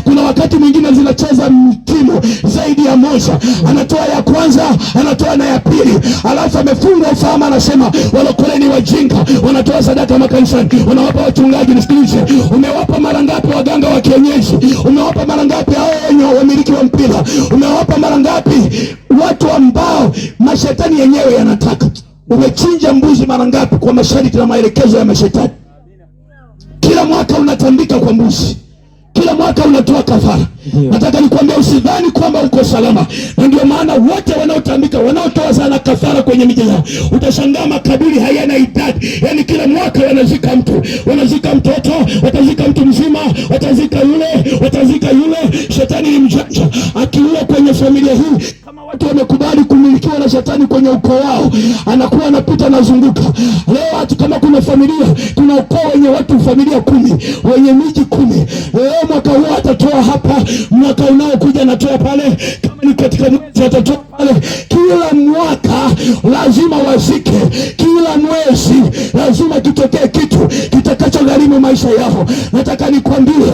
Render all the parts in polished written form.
Kuna wakati mwingine zinacheza mtimu zaidi ya moja, anatoa ya kwanza, anatoa na ya pili, alafu amefunga ufahamu, anasema walokole ni wajinga, wanatoa sadaka makanisani, wanawapa wachungaji. Nisikilize, umewapa mara ngapi waganga wa kienyeji? Umewapa mara ngapi hao wenye wamiliki wa mpira? Umewapa mara ngapi watu ambao mashetani yenyewe yanataka? Umechinja mbuzi mara ngapi kwa masharti na maelekezo ya mashetani? Kila mwaka unatambika kwa mbuzi, kila mwaka unatoa kafara. Nataka nikwambia usidhani kwamba uko salama. Na ndio maana wote wanaotambika, wanaotoa sana kafara kwenye miji yao, utashangaa makaburi hayana idadi. Yani kila mwaka wanazika mtu, wanazika mtoto, watazika mtu mzima, watazika yule, watazika yule. Shetani ni mjanja, akiua kwenye familia hii. Kama watu wamekubali kumilikiwa na shetani kwenye ukoo wao, anakuwa anapita nazunguka. Leo hata kama kuna familia, kuna ukoo wenye watu familia 10, wenye miji 10, leo mwaka huu atatoa hapa, mwaka unaokuja anatoa pale, kama ni katika mwezi atatoa pale. Kila mwaka lazima wazike, kila mwezi lazima kitokee kitu kitakachogharimu maisha yao. Nataka nikwambie,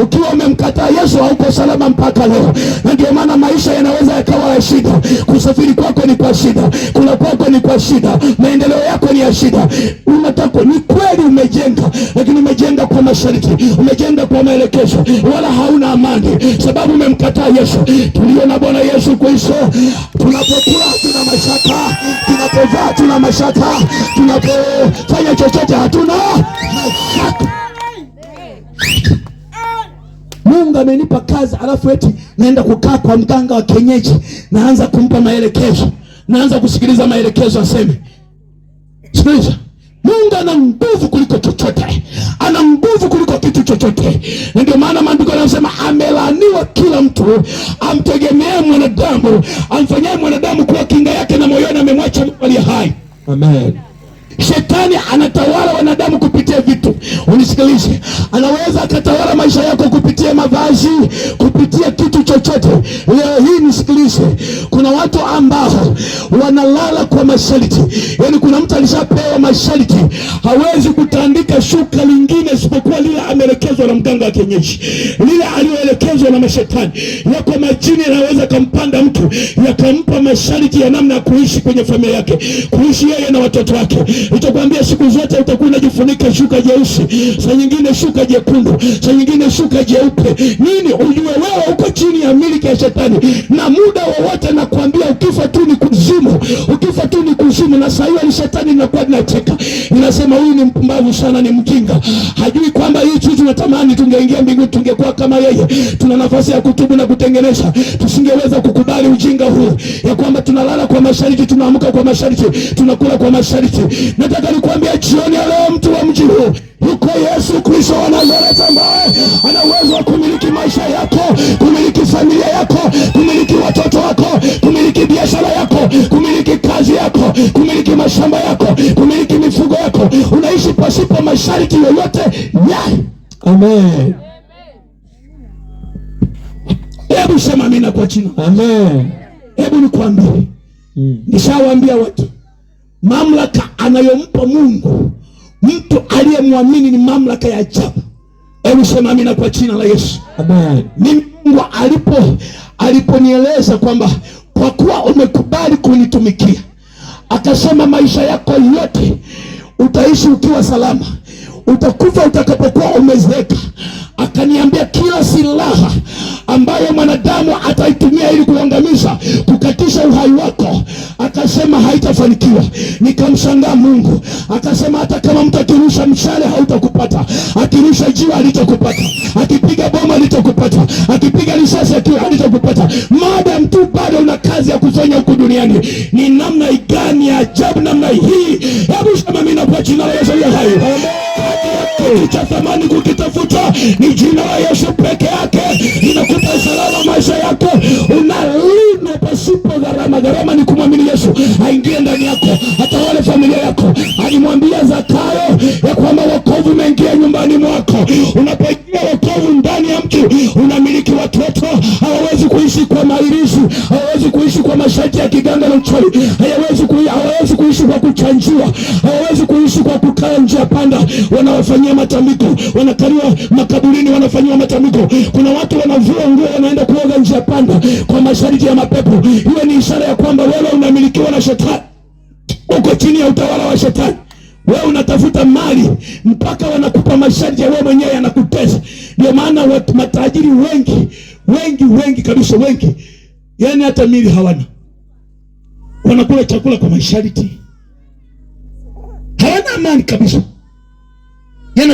ukiwa umemkataa Yesu hauko salama mpaka leo. Na ndio maana maisha yanaweza yakawa ya shida. Kusafiri kwako ni kwa shida, kula kwako ni kwa shida, maendeleo yako ni ya shida. Unataka ni kweli umejenga, lakini umejenga kwa masharti, umejenga kwa maelekezo, wala hauna amani sababu umemkataa Yesu. Tulio na Bwana Yesu Kristo, tunapokula tuna mashaka, tunapovaa tuna mashaka, tunapofanya chochote hatuna mashaka. Mungu amenipa kazi, alafu eti naenda kukaa kwa mganga wa kienyeji, naanza kumpa maelekezo, naanza kusikiliza maelekezo aseme. Sikiliza, Mungu ana nguvu kuliko chochote, ana nguvu kuliko kitu chochote. Ndio maana maandiko yanasema amelaaniwa kila mtu amtegemea mwanadamu, amfanyaye mwanadamu kuwa kinga yake, na moyoni amemwacha Mungu aliye hai. Amen. Shetani anatawala wanadamu kupitia vitu. Unisikilize, anaweza akatawala maisha yako kupitia mavazi, kupitia kitu chochote. Leo hii nisikilize, kuna watu ambao wanalala kwa masharti. Yaani kuna mtu alishapewa masharti, hawezi kutandika shuka lingine isipokuwa lile ameelekezwa na mganga wa kienyeji, lile aliyoelekezwa na mashetani. Yako majini yanaweza kampanda mtu, yakampa masharti ya namna ya kuishi kwenye familia yake, kuishi yeye na watoto wake. Nitakwambia siku zote utakuwa unajifunika shuka jeusi, saa nyingine shuka jekundu, saa nyingine shuka jeupe. Nini? Ujue wewe uko chini ya miliki ya shetani, na muda wowote nakwambia ukifa tu ni kuzimu, ukifa tu ni kuzimu. Na saa hiyo ni shetani linakuwa linacheka, inasema huyu ni mpumbavu sana, ni mjinga, hajui kwamba hii kitu tunatamani tungeingia mbinguni, tungekuwa kama yeye, tuna nafasi ya kutubu na kutengeneza. Tusingeweza kukubali ujinga huu ya kwamba tunalala kwa masharti, tunaamka kwa masharti, tunakula kwa masharti. Nataka nikwambia jioni ya leo, mtu wa mji huu, yuko Yesu Kristo wa Nazareti ambaye ana uwezo wa kumiliki maisha yako, kumiliki familia yako, kumiliki watoto wako, kumiliki biashara yako, kumiliki kazi yako, kumiliki mashamba yako, kumiliki mifugo yako. Unaishi pasipo masharti yoyote ya. Amen. Hebu sema amina kwa jina. Amen. Hebu nikwambie, nishawaambia watu, mamlaka anayompa Mungu mtu aliyemwamini ni mamlaka ya ajabu. Hebu sema amina kwa jina la Yesu. Amen. Mimi Mungu aliponieleza kwamba kwa kuwa umekubali kunitumikia, akasema maisha yako yote utaishi ukiwa salama, utakufa utakapokuwa umezeeka. Akaniambia kila silaha ambayo mwanadamu ataitumia ili kuangamiza, kukatisha uhai wako, akasema haitafanikiwa. Nikamshangaa Mungu, akasema hata kama mtu akirusha mshale hautakupata, akirusha jiwe halitakupata, akipiga bomu halitakupata, akipiga risasi halitakupata, maadamu tu bado una kazi ya kufanya huku duniani. Ni namna gani ya ajabu namna hii! Hebu sema mimi kwa jina la Yesu aliye hai. Kitu cha thamani kukitafuta ni jina la Yesu peke yake. Inakupa salama maisha yako, unalindwa pasipo gharama. Gharama ni kumwamini Yesu aingie ndani yako, atawale familia yako. Alimwambia Zakayo ya kwamba wokovu umeingia nyumbani mwako. Unapoingia wokovu ndani ya mtu, unamiliki watoto. Hawawezi kuishi kwa mairizi, hawawezi kuishi kwa masharti ya kiganga na uchawi, hawawezi kuishi kwa kuchawi. kuvuka njia, hawawezi kuishi kwa kukaa njia panda. Wanawafanyia matambiko, wanakaliwa makaburini, wanafanyia matambiko. Kuna watu wanavua nguo, wanaenda kuoga njia panda kwa masharti ya mapepo. Hiyo ni ishara ya kwamba wewe unamilikiwa na shetani, uko chini ya utawala wa shetani. Wewe unatafuta mali mpaka wanakupa masharti ya wewe mwenyewe, yanakutesa. Ndio maana watu matajiri wengi kabisa, wengi yani hata mili hawana, wanakula chakula kwa masharti, hawana amani kabisa.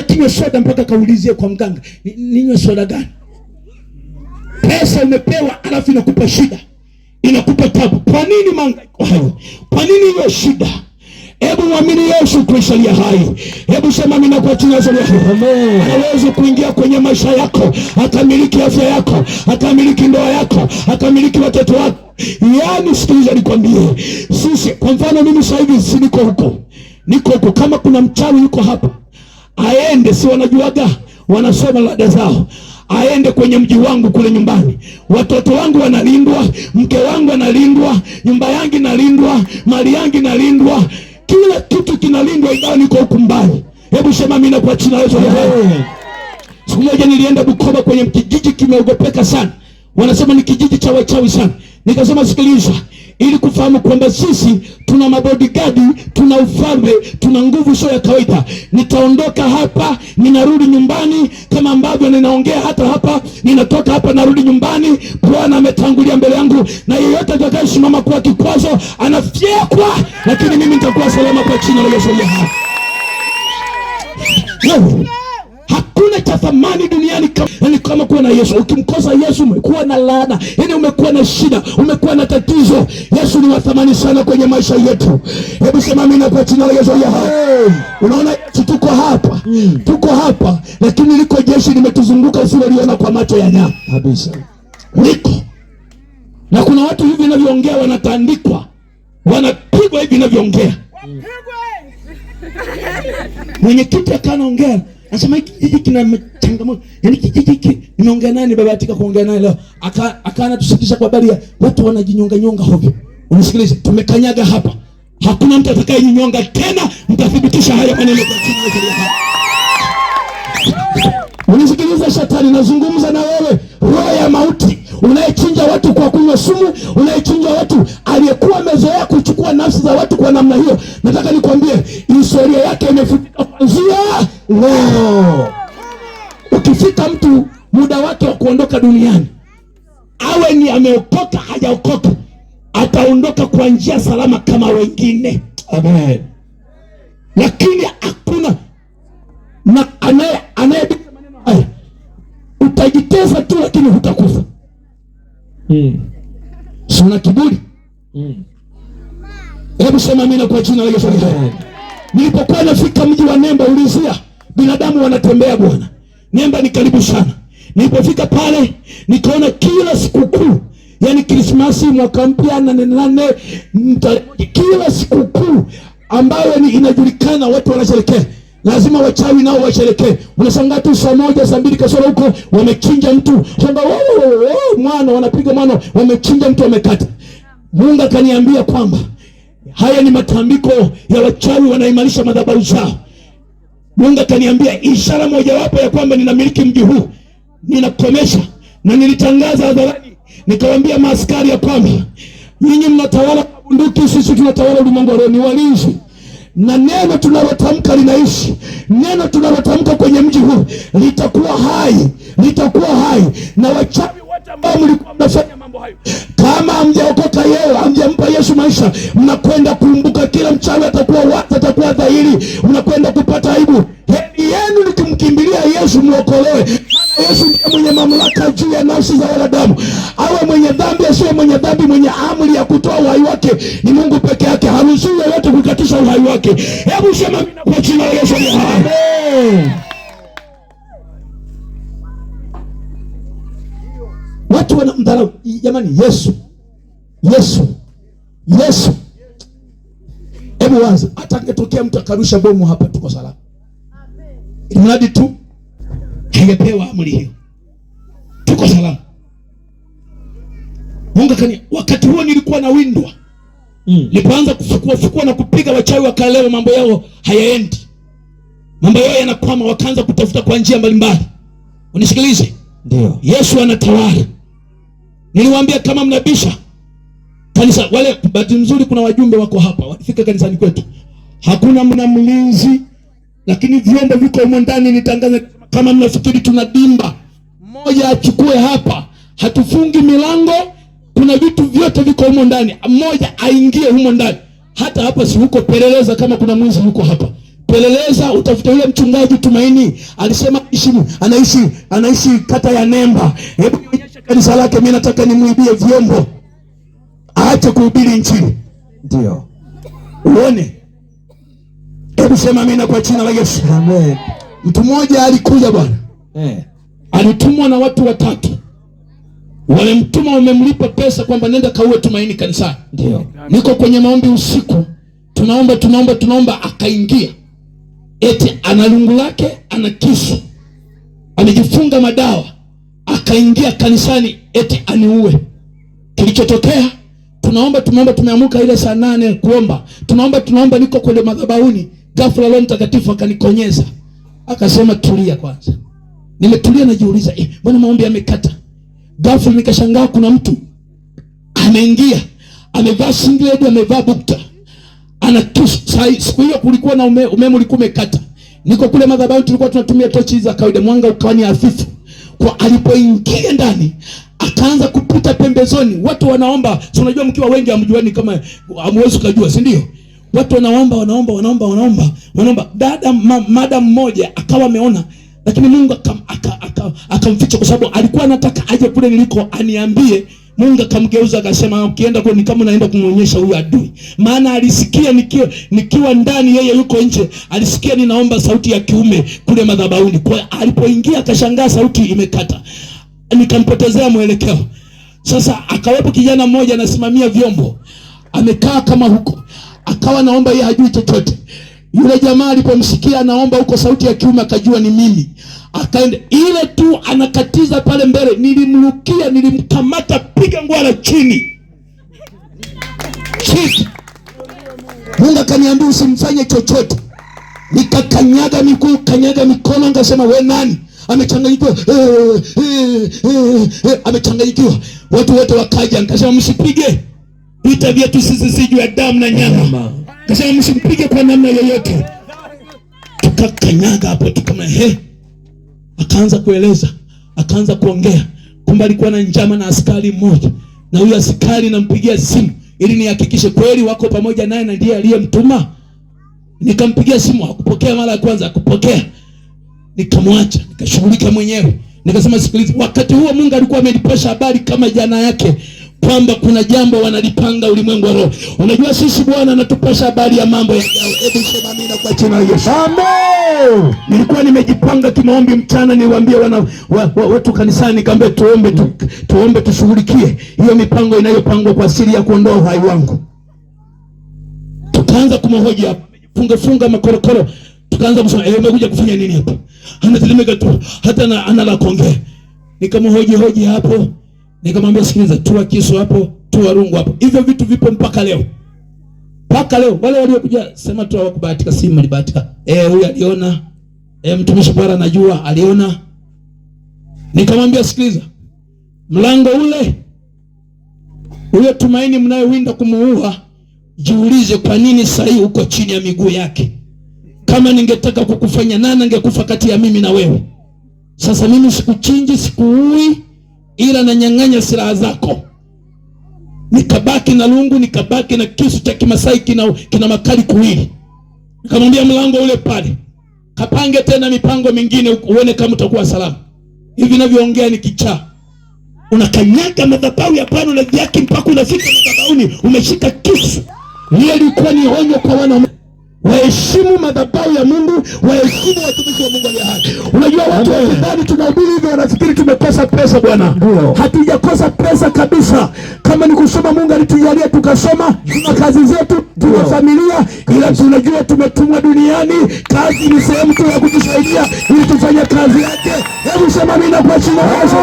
Kinywa soda mpaka kaulizie kwa mganga, ninywe soda gani? Pesa umepewa alafu inakupa shida, inakupa tabu. Kwa nini mangaiko hayo? Kwa nini hiyo shida? Hebu mwamini Yesu Kristo aliye hai. Hebu sema mimi kwa jina la Yesu. Amen. Anaweza kuingia kwenye maisha yako, akamiliki afya yako, akamiliki ndoa yako, akamiliki watoto wako. Yaani sikiliza nikwambie, sisi kwa mfano mimi sasa hivi si niko huko, kama kuna mchawi yuko hapa, aende, si wanajuaga, wanasoma lada zao, aende kwenye mji wangu kule nyumbani. Watoto wangu wanalindwa, mke wangu analindwa, nyumba yangu inalindwa, mali yangu inalindwa, kila kitu kinalindwa, ingawa niko huku mbali. Hebu sema mimi kwa jina la Yesu. Siku moja nilienda Bukoba kwenye kijiji kimeogopeka sana, wanasema ni kijiji cha wachawi sana. Nikasema sikiliza, ili kufahamu kwamba sisi tuna mabodyguard, tuna ufalme, tuna nguvu sio ya kawaida. Nitaondoka hapa, ninarudi nyumbani kama ambavyo ninaongea hata hapa, ninatoka hapa narudi nyumbani. Bwana ametangulia mbele yangu, na yeyote atakayesimama kwa kikwazo anafyekwa, lakini mimi nitakuwa salama kwa jina la Yesu. Hakuna cha thamani duniani kama kuwa na Yesu. Ukimkosa Yesu umekuwa na laana, yani umekuwa na shida, umekuwa na tatizo. Yesu ni wa thamani sana kwenye maisha yetu. Hebu sema mimi kwa jina la Yesu. Unaona tuko hapa, lakini liko jeshi limetuzunguka usiloliona kwa macho ya nyama kabisa. Niko na kuna watu hivi vinavyoongea wanatandikwa, wanapigwa hivi vinavyoongea. Mwenyekiti akanaongea, anasema hiki kina changamoto. Yaani kijiji nimeongea naye, nimebahatika kuongea naye leo. Akaana tusikiza kwa habari ya watu wanajinyonga hovyo. Unisikilize, tumekanyaga hapa. Hakuna mtu atakayejinyonga tena, mtathibitisha haya maneno kwa jina la Yesu. Unisikilize shetani, nazungumza na wewe, roho ya mauti, unayechinja watu kwa kunywa sumu, unayechinja watu, aliyekuwa amezoea kuchukua nafsi za watu kwa namna hiyo. Nataka nikwambie, historia yake imefutika kuanzia leo. Ukifika mtu muda wake wa kuondoka duniani, awe ni ameokoka hajaokoka, ataondoka kwa njia salama kama wengine. Amen. Lakini hakuna na anayebika maneno haya, utajitesa tu lakini hutakufa. Sina kiburi. Hebu sema mimi kwa jina la Yesu. Nilipokuwa nafika mji wa Nemba, ulizia binadamu wanatembea bwana. Nemba ni karibu sana. Nilipofika pale nikaona kila sikukuu, yani Krismasi, mwaka mpya na nane, kila sikukuu ambayo inajulikana watu wanasherehekea, lazima wachawi nao washerehekee. Unashangaa tu saa moja saa mbili kasoro huko wamechinja mtu. Shamba mwana wanapiga mwana, wamechinja mtu, wamekata. Mungu akaniambia kwamba haya ni matambiko ya wachawi, wanaimarisha madhabahu zao. Mungu akaniambia ishara moja wapo ya kwamba ninamiliki mji huu, ninakomesha. Na nilitangaza hadharani, nikawaambia maaskari ya kwamba nyinyi mnatawala kwa bunduki, sisi tunatawala ulimwengu wa roho, ni walinzi. Na neno tunalotamka linaishi. Neno tunalotamka kwenye mji huu litakuwa hai, litakuwa hai. Na wachawi wote ambao mlikuwa mnafanya mambo hayo, kama hamjaokoka yeye, hamjampa Yesu maisha, mnakwenda kuumbuka. Kila mchawi atakuwa dhahiri, mnakwenda kupata aibu. Heri yenu nikimkimbilia Yesu muokolewe. Maana Yesu ndiye mwenye mamlaka juu ya nafsi za wanadamu. Awe mwenye dhambi asiwe mwenye dhambi, mwenye amri ya kutoa uhai wake ni Mungu peke yake. Haruhusiwi yeyote kukatisha uhai wake. Hebu sema mimi kwa jina la Yesu. Amen. Watu wanamdharau jamani. Yesu. Hebu waza, hata angetokea mtu akarusha bomu hapa, tuko salama. Mradi tu angepewa amri hiyo, tuko salama. Mungu wakati huo nilikuwa nawindwa Nilipoanza kufukua na kupiga, wachawi wakaelewa mambo yao hayaendi, mambo yao yanakwama, wakaanza kutafuta kwa njia mbalimbali. Unisikilize, ndio Yesu anatawala. Niliwaambia kama mnabisha kanisa, wale bahati nzuri kuna wajumbe wako hapa, walifika kanisani kwetu, hakuna mna mlinzi, lakini vyombo viko humo ndani. Nitangaza kama mnafikiri tuna dimba, mmoja achukue hapa, hatufungi milango, kuna vitu vyote viko humo ndani, mmoja aingie humo ndani. Hata hapa si huko, peleleza kama kuna mwizi huko hapa, peleleza, utafuta yule mchungaji Tumaini alisema anaishi kata ya Nemba, hebu nionyeshe kanisa lake, mimi nataka nimuibie vyombo, aache kuhubiri nchini. Ndio uone, hebu sema amina kwa jina la Yesu. Amen. Mtu mmoja alikuja bwana, alitumwa na watu watatu, wale mtuma wamemlipa pesa kwamba nenda kaue Tumaini kanisani. Ndio niko kwenye maombi usiku, tunaomba, akaingia, eti ana lungu lake, ana kisu, amejifunga madawa, akaingia kanisani eti aniue. Kilichotokea, tunaomba, tumeamuka ile saa 8 kuomba, tunaomba, niko kwenye madhabahuni, ghafla Roho Mtakatifu akanikonyeza, akasema tulia kwanza. Nimetulia, najiuliza mbona maombi yamekata? Ghafla nikashangaa kuna mtu ameingia, amevaa singlet, amevaa bukta, ana kisu. Siku hiyo kulikuwa na umeme ulikuwa umekata. Niko kule madhabahu, tulikuwa tunatumia tochi za kawaida, mwanga ukawa ni hafifu. Kwa alipoingia ndani, akaanza kupita pembezoni, watu wanaomba. Si unajua mkiwa wengi hamjuani kama hamwezi kujua, si ndio? Watu wanaomba. Dada madam mmoja akawa ameona, lakini Mungu akamficha kwa sababu alikuwa anataka aje kule niliko aniambie. Mungu akamgeuza akasema, ukienda kwa ni kama unaenda kumuonyesha huyu adui. Maana alisikia nikiwa ndani, yeye yuko nje, alisikia ninaomba sauti ya kiume kule madhabahuni. Kwa alipoingia akashangaa sauti imekata, nikampotezea mwelekeo. Sasa akawepo kijana mmoja anasimamia vyombo, amekaa kama huko, akawa naomba, yeye hajui chochote. Yule jamaa alipomsikia anaomba huko sauti ya kiume, akajua ni mimi, akaenda ile tu anakatiza pale mbele. Nilimrukia, nilimkamata, piga ngwala chini. Mungu akaniambia usimfanye chochote. Nikakanyaga miguu, kanyaga mikono, ngasema we nani? Amechanganyikiwa, amechanganyikiwa. Watu wote wakaja, nikasema msipige, vita vyetu sisi si juu ya damu na nyama. Kasema msimpige kwa namna yoyote. Tukakanyaga hapo, akaanza kueleza, akaanza kuongea. Kumbe alikuwa na njama na askari mmoja, na huyo askari nampigia simu ili nihakikishe kweli wako pamoja naye na ndiye aliyemtuma. Nikampigia simu, hakupokea. Mara ya kwanza hakupokea, nikamwacha, nikashughulika mwenyewe. Nikasema sikiliza, wakati huo Mungu alikuwa amenipasha habari kama jana yake kwamba kuna jambo wanalipanga ulimwengu wa roho. Unajua sisi Bwana anatupasha habari ya mambo yajao. Hebu sema amina kwa jina la Yesu. Amen. Nilikuwa nimejipanga kimaombi mchana, niwaambie watu kanisani, nikamwambia tuombe tushughulikie hiyo mipango inayopangwa kwa asili ya kuondoa uhai wangu. Tukaanza kumhoji hapo, funga makorokoro. Tukaanza kusema umekuja kufanya nini hapa? Anatelemeka tu, hata ana la kuongea. Nikamhoji hapo. Nikamwambia sikiliza, toa kisu hapo, toa rungu hapo. Hivyo vitu vipo mpaka leo. Wale waliokuja sema tu hawakubahatika, si mlibahatika. Huyu aliona. Mtumishi Bwana anajua aliona. Nikamwambia sikiliza, mlango ule huyo Tumaini mnayewinda kumuua, jiulize kwa nini sasa uko chini ya miguu yake. Kama ningetaka kukufanya, nani angekufa kati ya mimi na wewe? Sasa mimi sikuchinji, sikuui, ila nanyang'anya silaha zako. Nikabaki na lungu, nikabaki na kisu cha Kimasai kina makali kuwili. Nikamwambia mlango ule pale, kapange tena mipango mingine uone kama utakuwa salama. Hivi ninavyoongea ni kichaa. Unakanyaga madhabahu ya Bwana na vyake mpaka unafika madhabahuni umeshika kisu. Hiyo ilikuwa ni onyo kwa wana. Waheshimu madhabahu ya Mungu, waheshimu watumishi wa Mungu aliye hai. Unajua watu wa kidhani tunahubiri hivyo wanafikiri tumekosa pesa bwana. Hatujakosa pesa kabisa. Kama ni kusoma, Mungu alitujalia tukasoma, tuna kazi zetu, tuna familia, ila tunajua tumetumwa duniani. Kazi ni sehemu tu ya kutusaidia ili tufanye kazi yake. Hebu sema amina kwa jina la Yesu.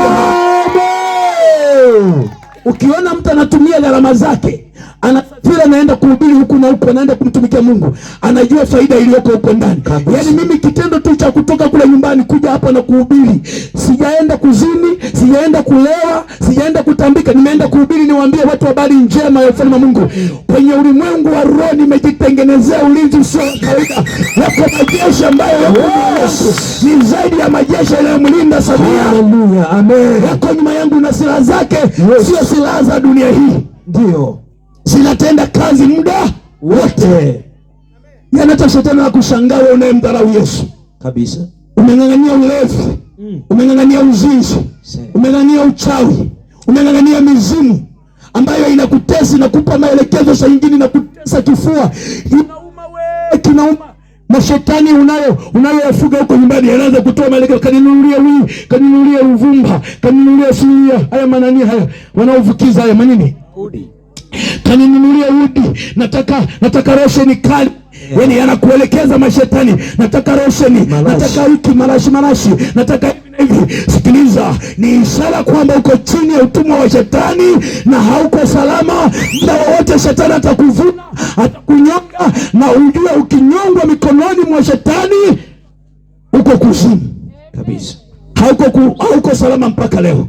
Ukiona mtu anatumia gharama zake, anasafiri vile naenda kuhubiri huku na huku, naenda kumtumikia Mungu, anajua faida iliyoko huko ndani. Yaani mimi kitendo tu cha kutoka kule nyumbani kuja hapa na kuhubiri, sijaenda kuzini, sijaenda kulewa, sijaenda kutambika, nimeenda kuhubiri niwaambie watu habari njema ya ufalme wa Mungu. Kwenye ulimwengu wa roho nimejitengenezea ulinzi usio kawaida. Yako majeshi ambayo ni zaidi ya majeshi yanayomlinda Samia. Haleluya, amen. Yako nyuma yangu na silaha zake, sio silaha za dunia hii. Ndio zinatenda kazi muda wote. Yanata shetani na kushangaa wewe unayemdharau Yesu. Kabisa. Umeng'ang'ania ulevi, umeng'ang'ania uzinzi, umeng'ang'ania uchawi, umeng'ang'ania mizimu ambayo inakutesa na kupa maelekezo saa nyingine na kutesa kifua. Inauma wewe, kinauma. Mashetani unayoyafuga huko nyumbani yanaanza kutoa maelekezo, kaninunulie hii, kaninunulie uvumba, kaninunulie suria, haya manani haya, wanaovukiza haya manini? Udi. Kaninunulie udi, nataka rosheni kali. Yaani yanakuelekeza mashetani, nataka rosheni, nataka wiki marashi, nataka hivi. Sikiliza, ni ishara kwamba uko chini ya utumwa wa shetani na hauko salama. Muda wowote shetani atakuvuna, atakunyonga, na ujue ukinyongwa mikononi mwa shetani uko kuzimu kabisa. Hauko salama mpaka leo.